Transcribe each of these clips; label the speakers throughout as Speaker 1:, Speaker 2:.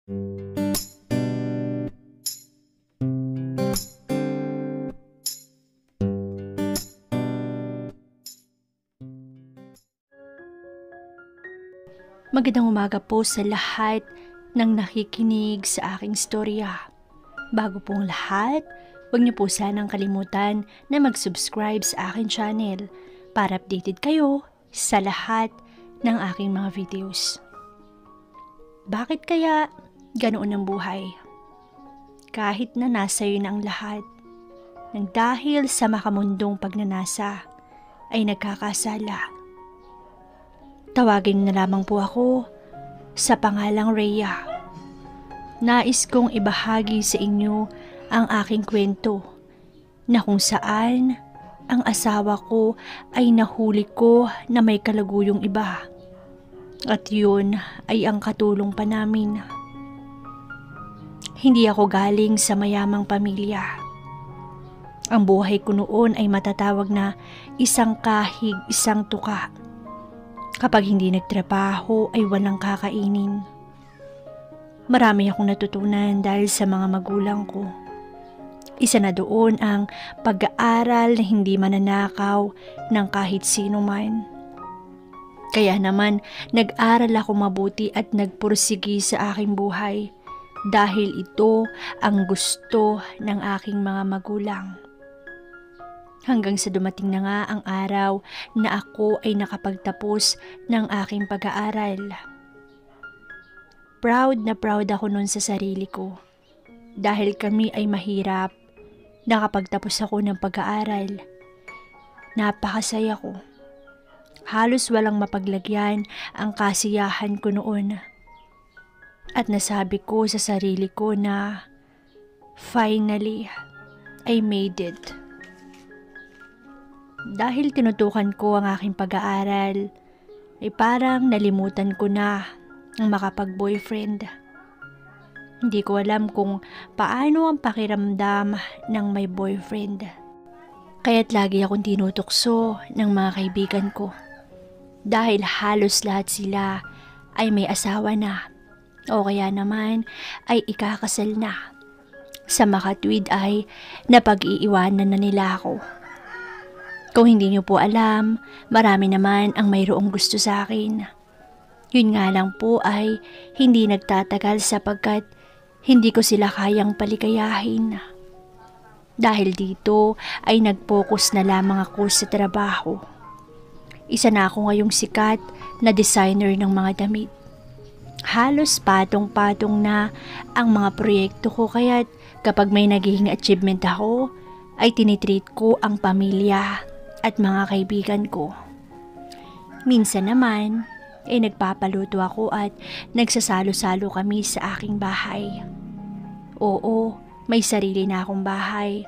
Speaker 1: Magandang umaga po sa lahat ng nakikinig sa aking storya. Bago pong lahat, huwag niyo po sanang kalimutan na mag-subscribe sa aking channel para updated kayo sa lahat ng aking mga videos. Bakit kaya ganoon ang buhay? Kahit na nasa iyo na ang lahat, nang dahil sa makamundong pagnanasa ay nagkakasala. Tawagin na lamang po ako sa pangalang Rhea. Nais kong ibahagi sa inyo ang aking kwento na kung saan ang asawa ko ay nahuli ko na may kalaguyong iba. At yun ay ang katulong pa namin. Hindi ako galing sa mayamang pamilya. Ang buhay ko noon ay matatawag na isang kahig, isang tuka. Kapag hindi nagtrabaho ay walang kakainin. Marami akong natutunan dahil sa mga magulang ko. Isa na doon ang pag-aaral na hindi mananakaw ng kahit sino man. Kaya naman nag-aral ako mabuti at nagpursigi sa aking buhay dahil ito ang gusto ng aking mga magulang. Hanggang sa dumating na nga ang araw na ako ay nakapagtapos ng aking pag-aaral. Proud na proud ako nun sa sarili ko. Dahil kami ay mahirap, nakapagtapos ako ng pag-aaral. Napakasaya ko. Halos walang mapaglagyan ang kasiyahan ko noon. At nasabi ko sa sarili ko na finally, I made it. Dahil tinutukan ko ang aking pag-aaral, ay parang nalimutan ko na ang makapag-boyfriend. Hindi ko alam kung paano ang pakiramdam ng may boyfriend. Kaya't lagi akong tinutokso ng mga kaibigan ko. Dahil halos lahat sila ay may asawa na o kaya naman ay ikakasal na. Sa makatwid ay napag-iiwanan na nila ako. Kung hindi niyo po alam, marami naman ang mayroong gusto sa akin. Yun nga lang po ay hindi nagtatagal sapagkat hindi ko sila kayang paligayahin. Dahil dito ay nag-focus na lamang ako sa trabaho. Isa na ako ngayong sikat na designer ng mga damit. Halos patong-patong na ang mga proyekto ko kaya't kapag may naging achievement ako, ay tinitreat ko ang pamilya at mga kaibigan ko. Minsan naman, ay nagpapaluto ako at nagsasalo-salo kami sa aking bahay. Oo, may sarili na akong bahay.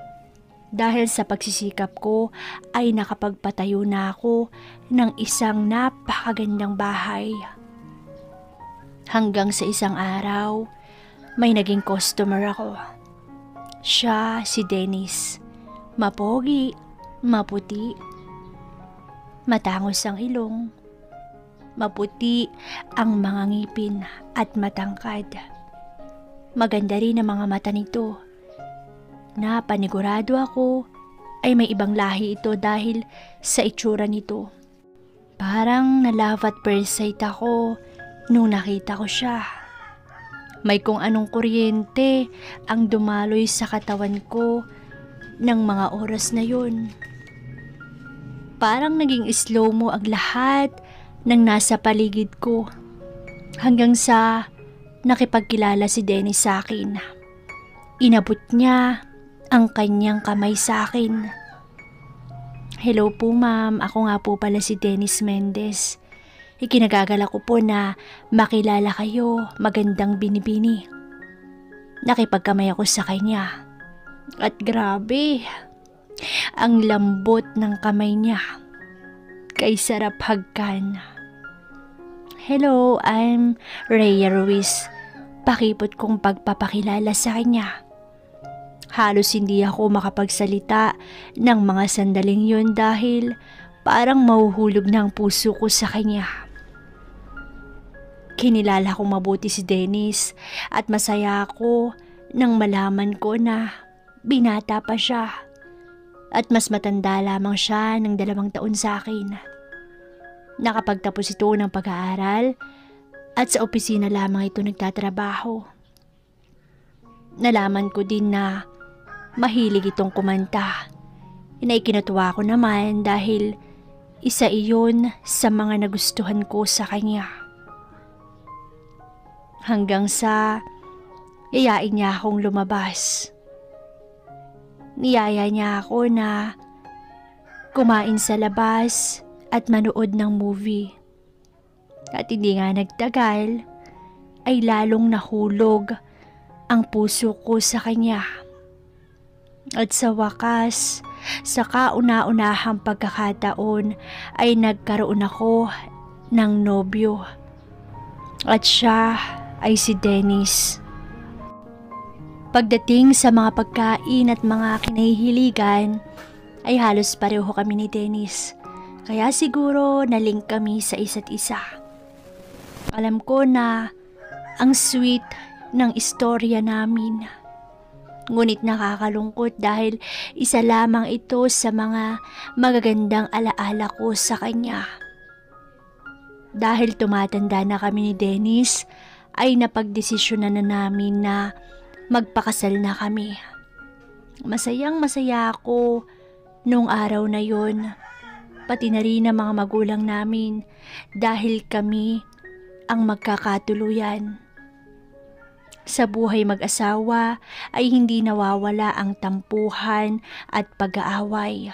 Speaker 1: Dahil sa pagsisikap ko ay nakapagpatayo na ako ng isang napakagandang bahay. Hanggang sa isang araw, may naging customer ako. Siya si Dennis. Mapogi, maputi, matangos ang ilong, maputi ang mga ngipin at matangkad. Maganda rin ang mga mata nito. Napanigurado ako ay may ibang lahi ito dahil sa itsura nito. Parang na-love at first sight ako nung nakita ko siya. May kung anong kuryente ang dumaloy sa katawan ko ng mga oras na yun. Parang naging slow mo ang lahat ng nasa paligid ko hanggang sa nakipagkilala si Dennis sa akin. Inabot niya ang kanyang kamay sa akin. Hello po ma'am, ako nga po pala si Dennis Mendez. Ikinagagala ko po na makilala kayo, magandang binibini. Nakipagkamay ako sa kanya. At grabe, ang lambot ng kamay niya. Kay sarap hagkan. Hello, I'm Rhea Ruiz. Pakipot kong pagpapakilala sa kanya. Halos hindi ako makapagsalita ng mga sandaling yun dahil parang mahuhulog na ang puso ko sa kanya. Kinilala kong mabuti si Dennis at masaya ako nang malaman ko na binata pa siya at mas matanda lamang siya ng 2 taon sa akin. Nakapagtapos ito ng pag-aaral at sa opisina lamang ito nagtatrabaho. Nalaman ko din na mahilig itong kumanta. Kinatuwa ko naman dahil isa iyon sa mga nagustuhan ko sa kanya. Hanggang sa yayain niya akong lumabas. Niyaya niya ako na kumain sa labas at manood ng movie. At hindi nga nagtagal ay lalong nahulog ang puso ko sa kanya. At sa wakas, sa kauna-unahang pagkakataon ay nagkaroon ako ng nobyo. At siya ay si Dennis. Pagdating sa mga pagkain at mga kinahihiligan ay halos pareho kami ni Dennis. Kaya siguro na-link kami sa isa't isa. Alam ko na ang sweet ng istorya namin. Ngunit nakakalungkot dahil isa lamang ito sa mga magagandang alaala ko sa kanya. Dahil tumatanda na kami ni Dennis, ay napagdesisyonan na namin na magpakasal na kami. Masayang masaya ako nung araw na yon, pati na rin ang mga magulang namin dahil kami ang magkakatuluyan. Sa buhay mag-asawa ay hindi nawawala ang tampuhan at pag-aaway.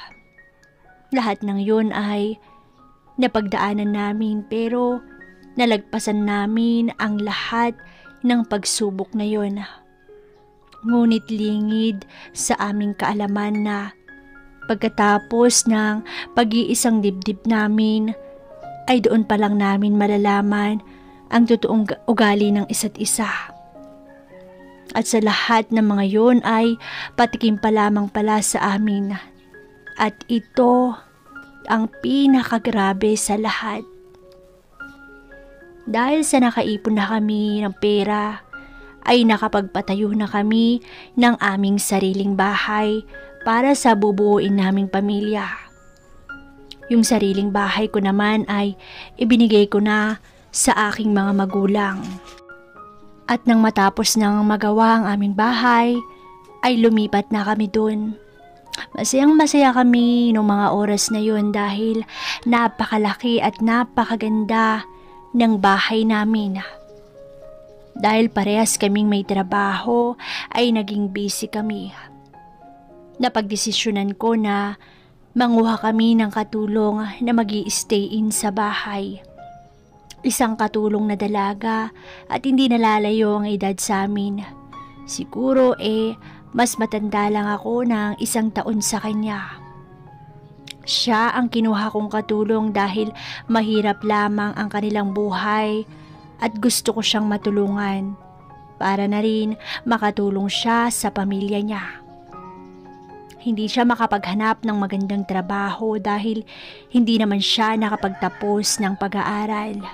Speaker 1: Lahat ng yun ay napagdaanan namin pero nalagpasan namin ang lahat ng pagsubok na yun. Ngunit lingid sa aming kaalaman na pagkatapos ng pag-iisang dibdib namin ay doon pa lang namin malalaman ang totoong ugali ng isa't isa. At sa lahat ng mga yun ay patikim pa lamang pala sa amin. At ito ang pinakagrabe sa lahat. Dahil sa nakaipon na kami ng pera, ay nakapagpatayo na kami ng aming sariling bahay para sa bubuuin naming pamilya. Yung sariling bahay ko naman ay ibinigay ko na sa aking mga magulang. At nang matapos nang magawa ang aming bahay, ay lumipat na kami dun. Masayang masaya kami noong mga oras na yun dahil napakalaki at napakaganda ng bahay namin. Dahil parehas kaming may trabaho ay naging busy kami. Napagdesisyonan ko na manguha kami ng katulong na mag-i-stay in sa bahay. Isang katulong na dalaga at hindi nalalayo ang edad sa amin. Siguro mas matanda lang ako ng 1 taon sa kanya. Siya ang kinuha kong katulong dahil mahirap lamang ang kanilang buhay at gusto ko siyang matulungan para na rin makatulong siya sa pamilya niya. Hindi siya makapaghanap ng magandang trabaho dahil hindi naman siya nakapagtapos ng pag-aaral.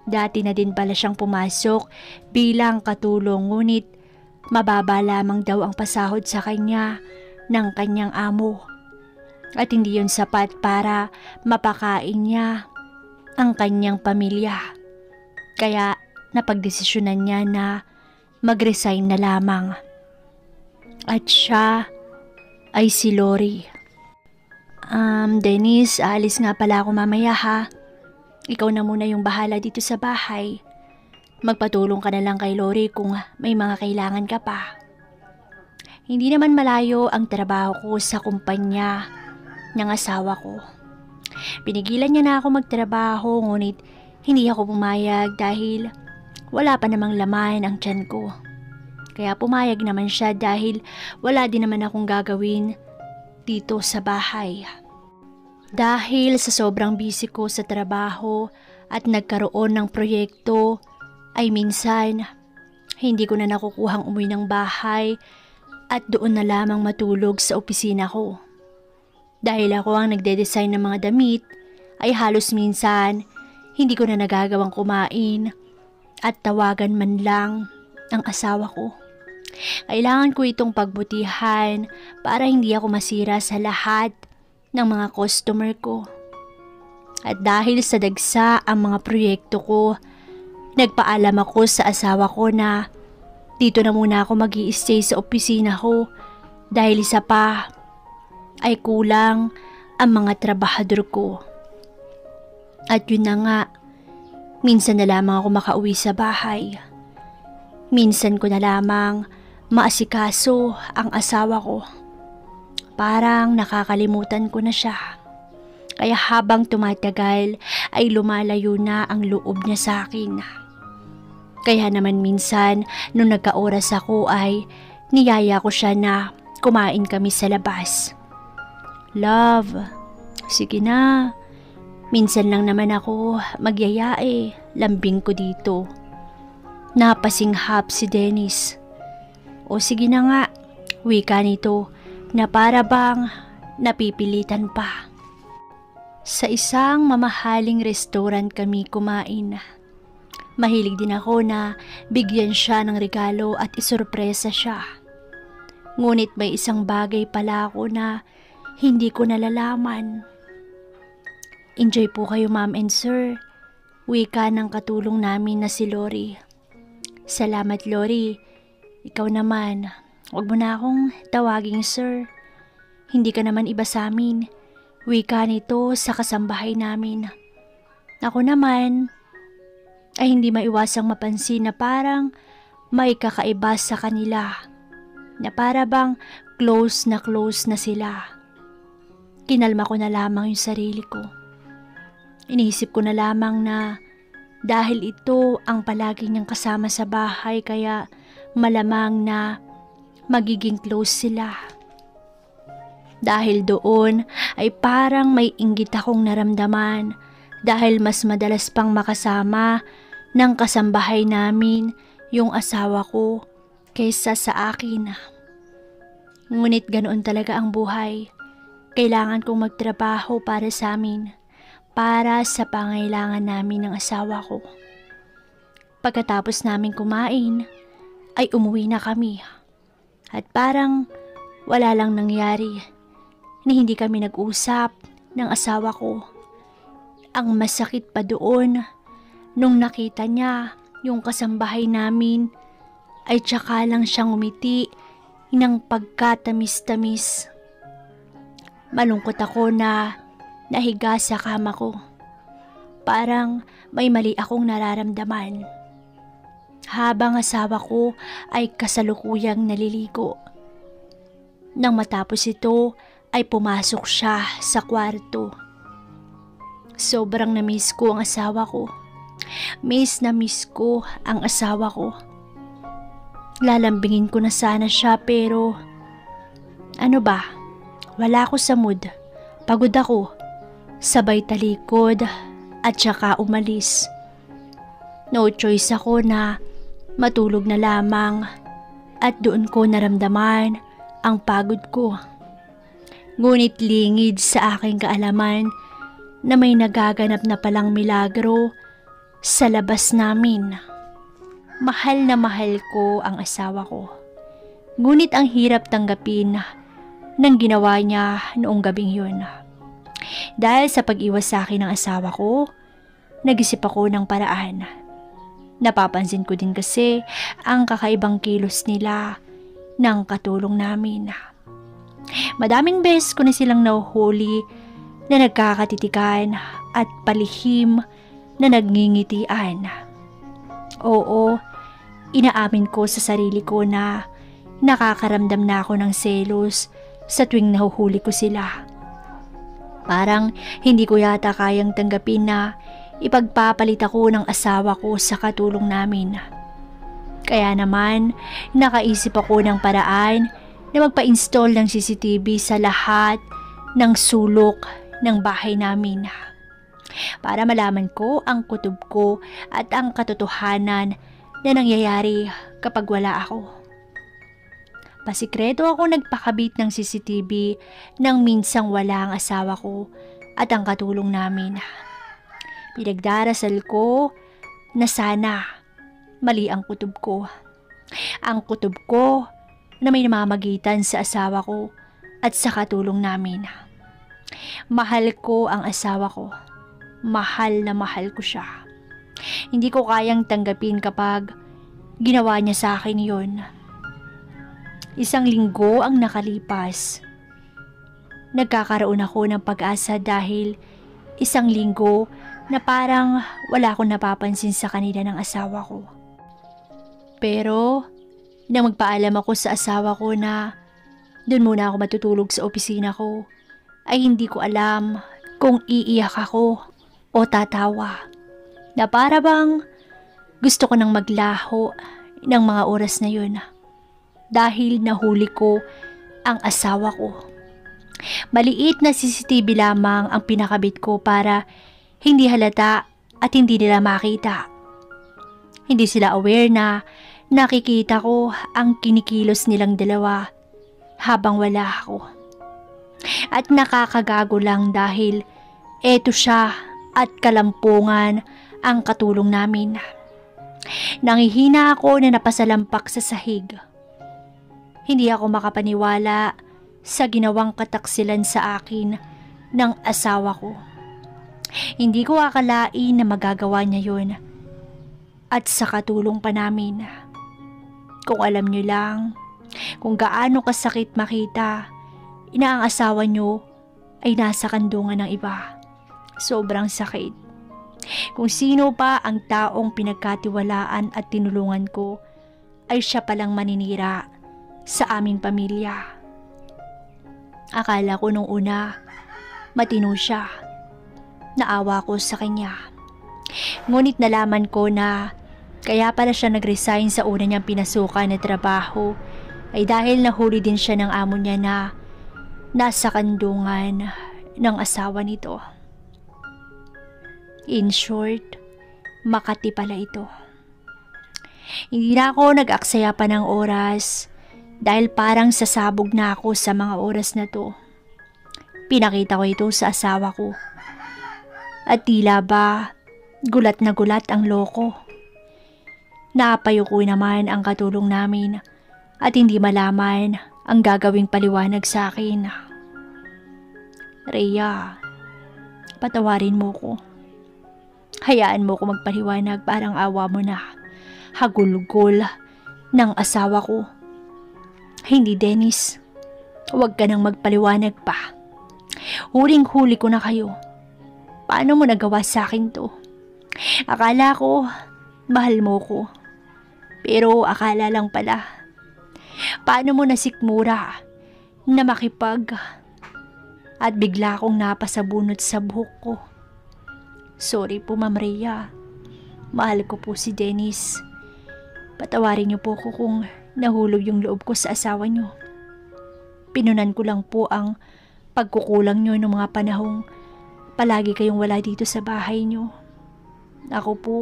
Speaker 1: Dati na din pala siyang pumasok bilang katulong ngunit mababa lamang daw ang pasahod sa kanya ng kanyang amo. At hindi yun sapat para mapakain niya ang kanyang pamilya. Kaya napagdesisyonan niya na mag-resign na lamang. At siya ay si Lori. Dennis, aalis nga pala ako mamaya ha. Ikaw na muna yung bahala dito sa bahay. Magpatulong ka na lang kay Lori kung may mga kailangan ka pa. Hindi naman malayo ang trabaho ko sa kumpanya ng asawa ko. Pinigilan niya na ako magtrabaho ngunit hindi ako pumayag dahil wala pa namang laman ang tiyan ko. Kaya pumayag naman siya dahil wala din naman akong gagawin dito sa bahay. Dahil sa sobrang busy ko sa trabaho at nagkaroon ng proyekto, ay minsan hindi ko na nakukuhang umuwi ng bahay at doon na lamang matulog sa opisina ko. Dahil ako ang nagde-design ng mga damit, ay halos minsan Hindi ko na nagagawang kumain at tawagan man lang ang asawa ko. Kailangan ko itong pagbutihan para hindi ako masira sa lahat ng mga customer ko. At dahil sa dagsa ang mga proyekto ko, nagpaalam ako sa asawa ko na dito na muna ako mag-i-stay sa opisina ko dahil isa pa ay kulang ang mga trabahador ko. At yun na nga, minsan na lamang ako makauwi sa bahay. Minsan ko na lamang maasikaso ang asawa ko. Parang nakakalimutan ko na siya. Kaya habang tumatagal ay lumalayo na ang loob niya sa akin. Kaya naman minsan nung nagkaoras ako ay niyaya ko siya na kumain kami sa labas. Love, sige na. Minsan lang naman ako magyaya lambing ko dito. Napasinghap si Dennis. O sige na nga, wika nito na para bang napipilitan pa. Sa isang mamahaling restaurant kami kumain. Mahilig din ako na bigyan siya ng regalo at isurpresa siya. Ngunit may isang bagay pala ako na hindi ko nalalaman. Enjoy po kayo ma'am and sir. Wika ng katulong namin na si Lori. Salamat Lori. Ikaw naman, huwag mo na akong tawaging sir. Hindi ka naman iba sa amin. Wika nito sa kasambahay namin. Ako naman ay hindi maiwasang mapansin na parang may kakaiba sa kanila. Na para bang close na sila. Kinalma ko na lamang yung sarili ko. Iniisip ko na lamang na dahil ito ang palagi niyang kasama sa bahay kaya malamang na magiging close sila. Dahil doon ay parang may inggit akong naramdaman dahil mas madalas pang makasama ng kasambahay namin yung asawa ko kaysa sa akin. Ngunit ganoon talaga ang buhay. Kailangan kong magtrabaho para sa amin, para sa pangailangan namin ng asawa ko. Pagkatapos namin kumain, ay umuwi na kami. At parang wala lang nangyari na hindi kami nag-usap ng asawa ko. Ang masakit pa doon, nung nakita niya yung kasambahay namin, ay tsaka lang siyang umiti ng pagkatamis-tamis. Malungkot ako na nahiga sa kama ko. Parang may mali akong nararamdaman. Habang asawa ko ay kasalukuyang naliligo. Nang matapos ito ay pumasok siya sa kwarto. Sobrang na-miss ko ang asawa ko. Miss na miss ko ang asawa ko. Lalambingin ko na sana siya pero ano ba? Wala ako sa mood. Pagod ako. Sabay talikod at saka umalis. No choice ako na matulog na lamang at doon ko naramdaman ang pagod ko. Ngunit lingid sa aking kaalaman na may nagaganap na palang milagro sa labas namin. Mahal na mahal ko ang asawa ko. Ngunit ang hirap tanggapin ng ginawa niya noong gabing yun. Dahil sa pag-iwas sa akin ng asawa ko, nag-isip ako ng paraan. Napapansin ko din kasi ang kakaibang kilos nila ng katulong namin. Madaming beses ko na silang nahuhuli na nagkakatitikan at palihim na nagngingitian. Oo, inaamin ko sa sarili ko na nakakaramdam na ako ng selos sa tuwing nahuhuli ko sila. Parang hindi ko yata kayang tanggapin na ipagpapalit ako ng asawa ko sa katulong namin. Kaya naman, nakaisip ako ng paraan na magpa-install ng CCTV sa lahat ng sulok ng bahay namin. Para malaman ko ang kutob ko at ang katotohanan na nangyayari kapag wala ako. Pasikreto ako nagpakabit ng CCTV nang minsang wala ang asawa ko at ang katulong namin. Pinagdarasal ko na sana mali ang kutob ko. Ang kutob ko na may namamagitan sa asawa ko at sa katulong namin. Mahal ko ang asawa ko. Mahal na mahal ko siya. Hindi ko kayang tanggapin kapag ginawa niya sa akin yon. 1 linggo ang nakalipas. Nagkakaroon ako ng pag-asa dahil 1 linggo na parang wala akong napapansin sa kanila ng asawa ko. Pero nang magpaalam ako sa asawa ko na doon muna ako matutulog sa opisina ko, ay hindi ko alam kung iiyak ako o tatawa. Na para bang gusto ko nang maglaho ng mga oras na yun dahil nahuli ko ang asawa ko. Maliit na CCTV lamang ang pinakabit ko para hindi halata at hindi nila makita. Hindi sila aware na nakikita ko ang kinikilos nilang dalawa habang wala ako. At nakakagago lang dahil eto siya at kalampungan ang katulong namin. Nangihina ako na napasalampak sa sahig. Hindi ako makapaniwala sa ginawang kataksilan sa akin ng asawa ko. Hindi ko akalain na magagawa niya yun. At sa katulong pa namin. Kung alam niyo lang, kung gaano kasakit makita na ang asawa niyo ay nasa kandungan ng iba. Sobrang sakit. Kung sino pa ang taong pinagkatiwalaan at tinulungan ko, ay siya palang maninira sa aming pamilya. Akala ko nung una, matino siya. Naawa ko sa kanya. Ngunit nalaman ko na kaya pala siya nag-resign sa una niyang pinasukan na trabaho ay dahil nahuli din siya ng amo niya na nasa kandungan ng asawa nito. In short, Makati pala ito. Hindi na ako nag-aksaya pa ng oras dahil parang sasabog na ako sa mga oras na to. Pinakita ko ito sa asawa ko. At tila ba gulat na gulat ang loko. Napayuko naman ang katulong namin at hindi malaman ang gagawing paliwanag sa akin. Rhea, patawarin mo ko. Hayaan mo ko magpaliwanag, parang awa mo na. Hagulgol ng asawa ko. Hindi, Dennis. Huwag ka nang magpaliwanag pa. Huling-huli ko na kayo. Paano mo nagawa sa akin to? Akala ko, mahal mo ko. Pero akala lang pala. Paano mo nasikmura na makipag at bigla akong napasabunot sa buhok ko? Sorry po, Ma'am Rhea. Mahal ko po si Dennis. Patawarin niyo po ko kung nahulog yung loob ko sa asawa niyo. Pinunan ko lang po ang pagkukulang niyo ng mga panahong palagi kayong wala dito sa bahay niyo. Ako po,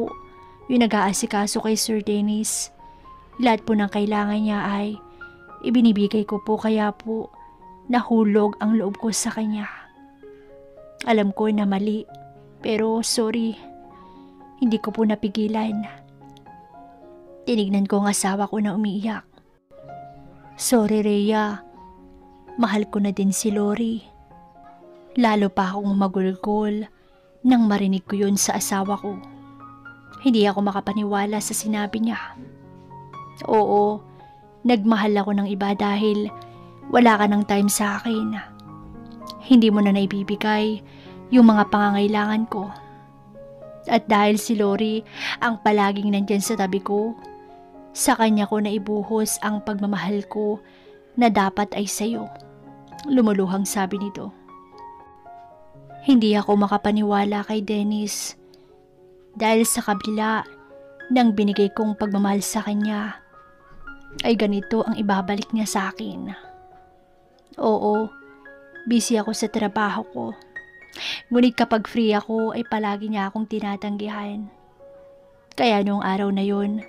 Speaker 1: yung nag-aasikaso kay Sir Dennis. Lahat po ng kailangan niya ay ibinibigay ko po, kaya po nahulog ang loob ko sa kanya. Alam ko na mali, pero sorry, hindi ko po napigilan. Tinignan ko ang asawa ko na umiiyak. Sorry, Rhea. Mahal ko na din si Lori. Lalo pa akong magulgol nang marinig ko yun sa asawa ko. Hindi ako makapaniwala sa sinabi niya. Oo, nagmahal ako ng iba dahil wala ka ng time sa akin. Hindi mo na naibibigay yung mga pangangailangan ko. At dahil si Lori ang palaging nandyan sa tabi ko, sa kanya ko naibuhos ang pagmamahal ko na dapat ay sa'yo. Lumuluhang sabi nito. Hindi ako makapaniwala kay Dennis dahil sa kabila ng binigay kong pagmamahal sa kanya ay ganito ang ibabalik niya sa akin. Oo, busy ako sa trabaho ko. Ngunit kapag free ako ay palagi niya akong tinatanggihan. Kaya noong araw na yon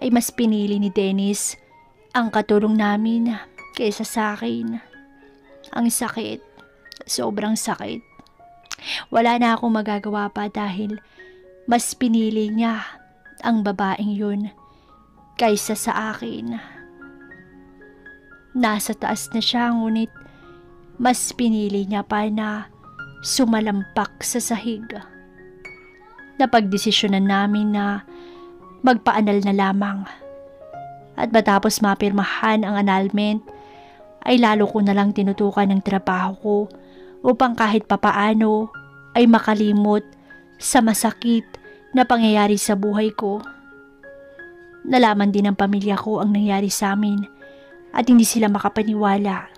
Speaker 1: ay mas pinili ni Dennis ang katulong namin kaysa sa akin. Ang sakit, sobrang sakit. Wala na akong magagawa pa dahil Mas pinili niya ang babaeng yun kaysa sa akin. Nasa taas na siya, ngunit mas pinili niya pa na sumalampak sa sahig. Napagdesisyonan namin na magpaanal na lamang. At matapos mapirmahan ang annulment, ay lalo ko na lang tinutukan ng trabaho ko upang kahit papaano ay makalimot sa masakit na pangyayari sa buhay ko. Nalaman din ng pamilya ko ang nangyari sa amin at hindi sila makapaniwala.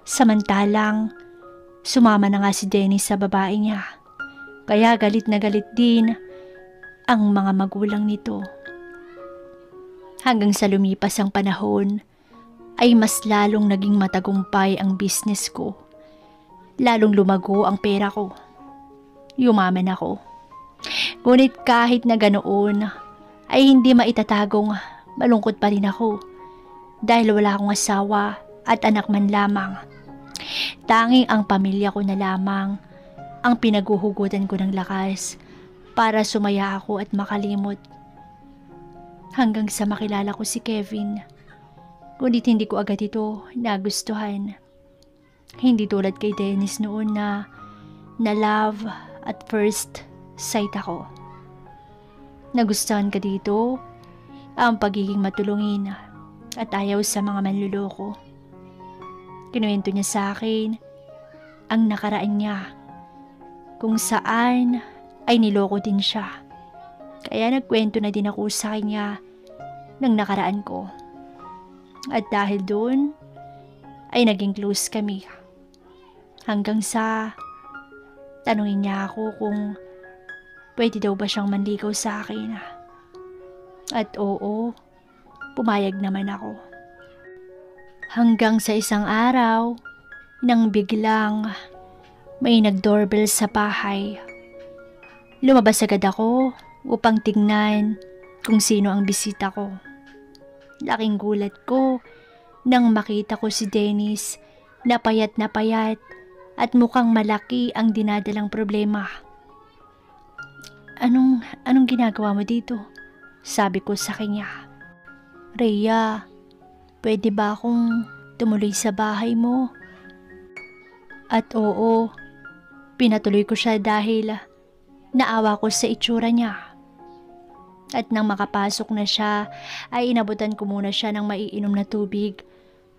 Speaker 1: Samantalang, sumama na nga si Dennis sa babae niya. Kaya galit na galit din ang mga magulang nito. Hanggang sa lumipas ang panahon, ay mas lalong naging matagumpay ang business ko. Lalong lumago ang pera ko. Yumaman ako. Ngunit kahit na ganoon, ay hindi maitatagong malungkot pa rin ako dahil wala akong asawa at anak man lamang. Tanging ang pamilya ko na lamang ang pinaguhugutan ko ng lakas para sumaya ako at makalimot. Hanggang sa makilala ko si Kevin. Ngunit hindi ko agad ito nagustuhan. Hindi tulad kay Dennis noon na love at first sight ako. Nagustuhan ka dito ang pagiging matulungin at ayaw sa mga manluloko. Kinuwento niya sa akin ang nakaraan niya, kung saan ay niloko din siya. Kaya nagkwento na din ako sa kanya ng nakaraan ko. At dahil doon, ay naging close kami. Hanggang sa tanungin niya ako kung pwede daw ba siyang manligaw sa akin. At oo, pumayag naman ako. Hanggang sa isang araw, nang biglang may nag-doorbell sa bahay. Lumabas agad ako upang tignan kung sino ang bisita ko. Laking gulat ko nang makita ko si Dennis na payat at mukhang malaki ang dinadalang problema. Anong ginagawa mo dito? Sabi ko sa kanya. Rhea, pwede ba akong tumuloy sa bahay mo? At oo, pinatuloy ko siya dahil naawa ko sa itsura niya. At nang makapasok na siya, ay inabutan ko muna siya ng maiinom na tubig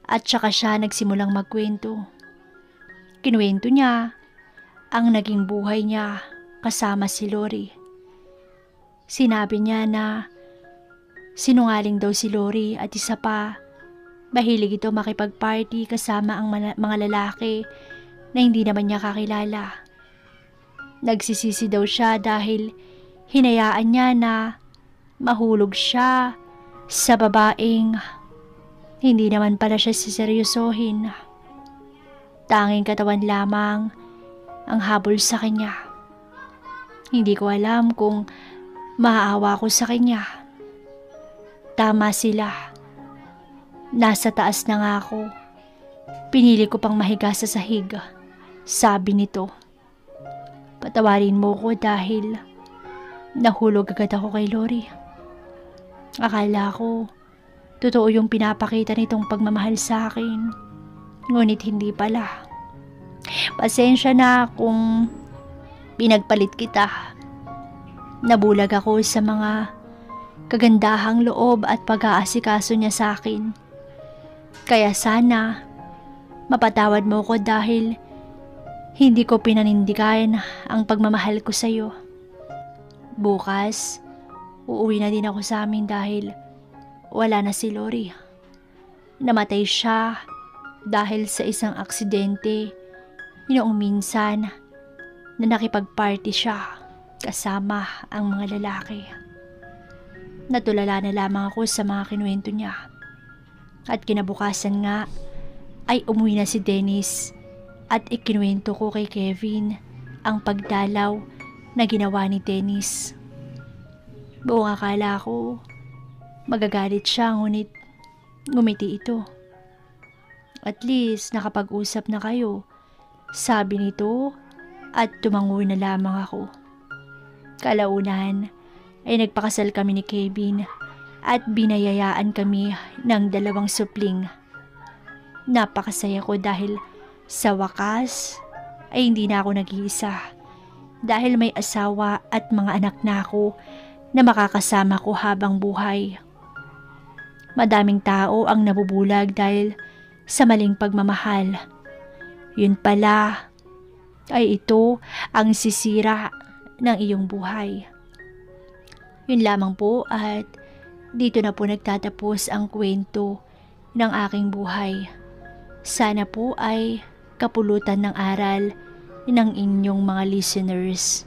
Speaker 1: at saka siya nagsimulang magkwento. Kinuwento niya ang naging buhay niya kasama si Lori. Sinabi niya na sinungaling daw si Lori at isa pa, mahilig ito makipag-party kasama ang mga lalaki na hindi naman niya kakilala. Nagsisisi daw siya dahil hinayaan niya na mahulog siya sa babaeng hindi naman pala siya siseryosohin. Tanging katawan lamang ang habol sa kanya. Hindi ko alam kung maaawa ko sa kanya. Tama sila. Nasa taas na nga ako. Pinili ko pang mahiga sa sahig. Sabi nito. Patawarin mo ko dahil nahulog agad ako kay Lori. Akala ko, totoo yung pinapakita nitong pagmamahal sa akin. Ngunit hindi pala. Pasensya na kung pinagpalit kita. Nabulag ako sa mga kagandahang loob at pag-aasikaso niya sa akin. Kaya sana, mapatawad mo ko dahil hindi ko pinanindigan ang pagmamahal ko sa iyo. Bukas, uuwi na din ako sa amin dahil wala na si Lori. Namatay siya dahil sa isang aksidente noong minsan na nakipag-party siya kasama ang mga lalaki. Natulala na lamang ako sa mga kinuwento niya. At kinabukasan nga ay umuwi na si Dennis at ikinuwento ko kay Kevin ang pagdalaw na ginawa ni Dennis. Buong akala ko magagalit siya, ngunit ngumiti ito. At least nakapag-usap na kayo, sabi nito, at tumangoy na lamang ako. Kalaunan ay nagpakasal kami ni Kevin at binayayaan kami ng 2 supling. Napakasaya ko dahil sa wakas ay hindi na ako nag-iisa dahil may asawa at mga anak na ako na makakasama ko habang buhay. Madaming tao ang nabubulag dahil sa maling pagmamahal. Yun pala ay ito ang sisira ng iyong buhay. Yun lamang po at dito na po nagtatapos ang kwento ng aking buhay. Sana po ay kapulutan ng aral ng inyong mga listeners.